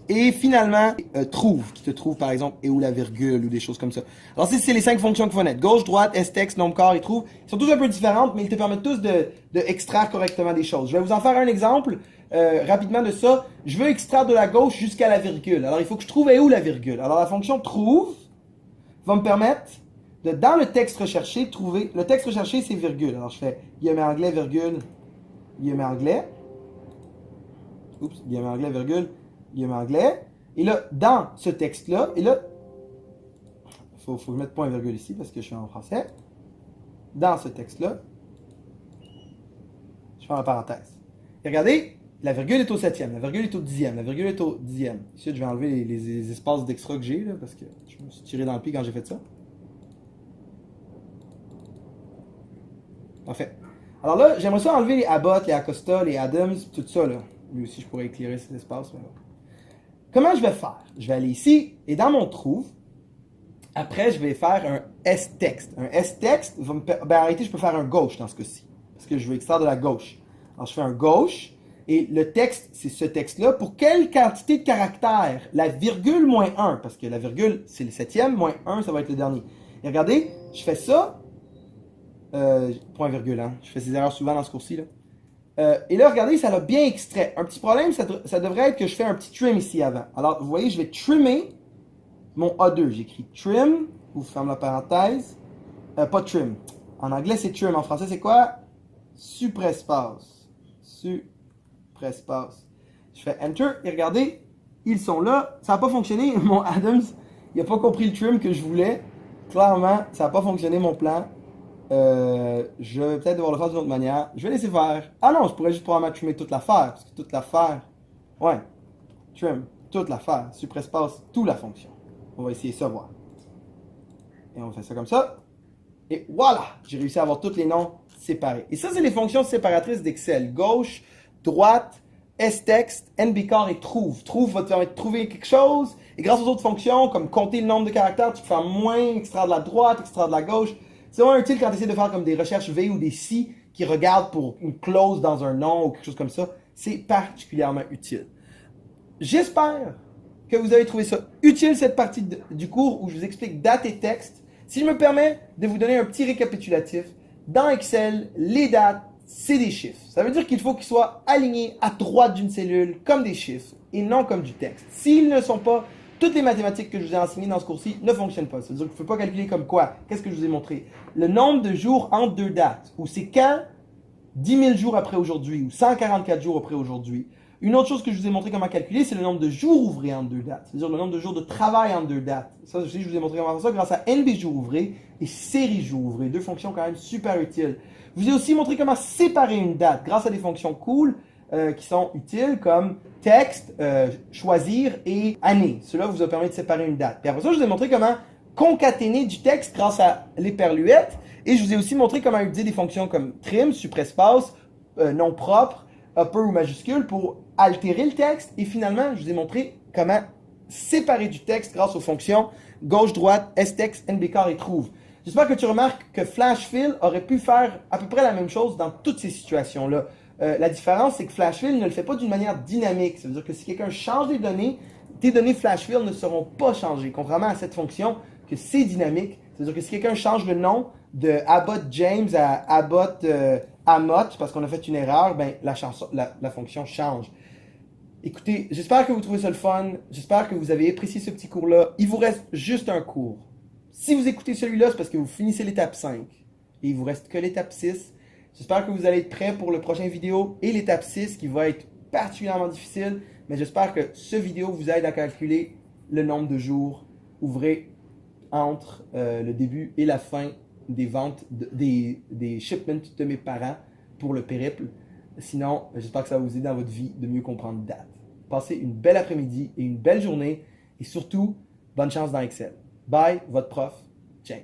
et finalement, trouve, qui te trouve par exemple, et ou la virgule, ou des choses comme ça. Alors c'est les 5 fonctions qu'il faut naître. Gauche, droite, S-text, nomcar et trouve. Ils sont tous un peu différentes, mais ils te permettent tous de extraire correctement des choses. Je vais vous en faire un exemple rapidement de ça. Je veux extraire de la gauche jusqu'à la virgule. Alors il faut que je trouve et où la virgule. Alors la fonction trouve va me permettre de, dans le texte recherché, trouver... Le texte recherché, c'est virgule. Alors je fais guillemets anglais, virgule, guillemets anglais. Oups, guillemets anglais, virgule, guillemets anglais. Et là, dans ce texte-là, et là, faut que je mette point virgule ici parce que je suis en français. Dans ce texte-là, je fais la parenthèse. Et regardez, la virgule est au 7e, la virgule est au 10e, la virgule est au 10e. Ici, je vais enlever les espaces d'extra que j'ai, là, parce que je me suis tiré dans le pied quand j'ai fait ça. Parfait. Alors là, j'aimerais ça enlever les Abbott, les Acosta, les Adams, tout ça là. Lui aussi, je pourrais éclairer cet espace. Mais... comment je vais faire? Je vais aller ici, et dans mon trouve, après, je vais faire un S-text. Un S-text va me permettre... ben, arrêtez, je peux faire un gauche dans ce cas-ci. Parce que je veux extraire de la gauche. Alors, je fais un gauche. Et le texte, c'est ce texte-là. Pour quelle quantité de caractères? La virgule moins 1. Parce que la virgule, c'est le 7e. Moins 1, ça va être le dernier. Et regardez, je fais ça. Point virgule, hein. Je fais ces erreurs souvent dans ce cours-ci, là. Et là, regardez, ça l'a bien extrait. Un petit problème, ça devrait être que je fais un petit trim ici avant. Alors, vous voyez, je vais trimmer mon A2. J'écris trim, ou ferme la parenthèse. Pas trim. En anglais, c'est trim. En français, c'est quoi? Suprespace. Suprespace. Je fais Enter, et regardez, ils sont là. Ça n'a pas fonctionné. Mon Adams, il n'a pas compris le trim que je voulais. Clairement, ça n'a pas fonctionné, mon plan. Je vais peut-être devoir le faire d'une autre manière. Je vais laisser faire. Ah non, je pourrais juste probablement trimmer toute l'affaire. Parce que toute l'affaire. Ouais. Trim. Toute l'affaire. Suprespace. Toute la fonction. On va essayer ça, voir. Et on fait ça comme ça. Et voilà! J'ai réussi à avoir tous les noms séparés. Et ça, c'est les fonctions séparatrices d'Excel. Gauche, droite, S-text, NBCar et trouve. Trouve va te permettre de trouver quelque chose. Et grâce aux autres fonctions, comme compter le nombre de caractères, tu peux faire moins, extraire de la droite, extraire de la gauche. C'est vraiment utile quand tu essaies de faire comme des recherches V ou des si qui regardent pour une clause dans un nom ou quelque chose comme ça. C'est particulièrement utile. J'espère que vous avez trouvé ça utile, cette partie du cours où je vous explique date et texte. Si je me permets de vous donner un petit récapitulatif, dans Excel, les dates, c'est des chiffres. Ça veut dire qu'il faut qu'ils soient alignés à droite d'une cellule comme des chiffres et non comme du texte. S'ils ne sont pas, toutes les mathématiques que je vous ai enseignées dans ce cours-ci ne fonctionnent pas. Ça veut dire qu'il ne faut pas calculer comme quoi. Qu'est-ce que je vous ai montré? Le nombre de jours entre deux dates, ou c'est quand 10 000 jours après aujourd'hui, ou 144 jours après aujourd'hui. Une autre chose que je vous ai montré comment calculer, c'est le nombre de jours ouvrés entre deux dates. C'est-à-dire le nombre de jours de travail entre deux dates. Ça aussi, je vous ai montré comment faire ça grâce à NB jours ouvrés et série jours ouvrés. Deux fonctions quand même super utiles. Je vous ai aussi montré comment séparer une date grâce à des fonctions cool qui sont utiles comme texte, choisir et année. Cela vous a permis de séparer une date. Et après ça, je vous ai montré comment concaténer du texte grâce à l'éperluette. Et je vous ai aussi montré comment utiliser des fonctions comme trim, suprespace, nom propre, upper ou majuscule pour altérer le texte. Et finalement, je vous ai montré comment séparer du texte grâce aux fonctions gauche, droite, S-text, NBCar et trouve. J'espère que tu remarques que FlashFill aurait pu faire à peu près la même chose dans toutes ces situations-là. La différence, c'est que FlashFill ne le fait pas d'une manière dynamique. Ça veut dire que si quelqu'un change les données, tes données FlashFill ne seront pas changées, contrairement à cette fonction que c'est dynamique. C'est-à-dire que si quelqu'un change le nom de Abbott James à Abbott Amott parce qu'on a fait une erreur, ben la fonction change. Écoutez, j'espère que vous trouvez ça le fun. J'espère que vous avez apprécié ce petit cours-là. Il vous reste juste un cours. Si vous écoutez celui-là, c'est parce que vous finissez l'étape 5. Et il vous reste que l'étape 6. J'espère que vous allez être prêts pour le prochain vidéo et l'étape 6 qui va être particulièrement difficile. Mais j'espère que ce vidéo vous aide à calculer le nombre de jours ouvrés entre le début et la fin des ventes, des shipments de mes parents pour le périple. Sinon, j'espère que ça va vous aider dans votre vie de mieux comprendre date. Passez une belle après-midi et une belle journée. Et surtout, bonne chance dans Excel. Bye, votre prof, James.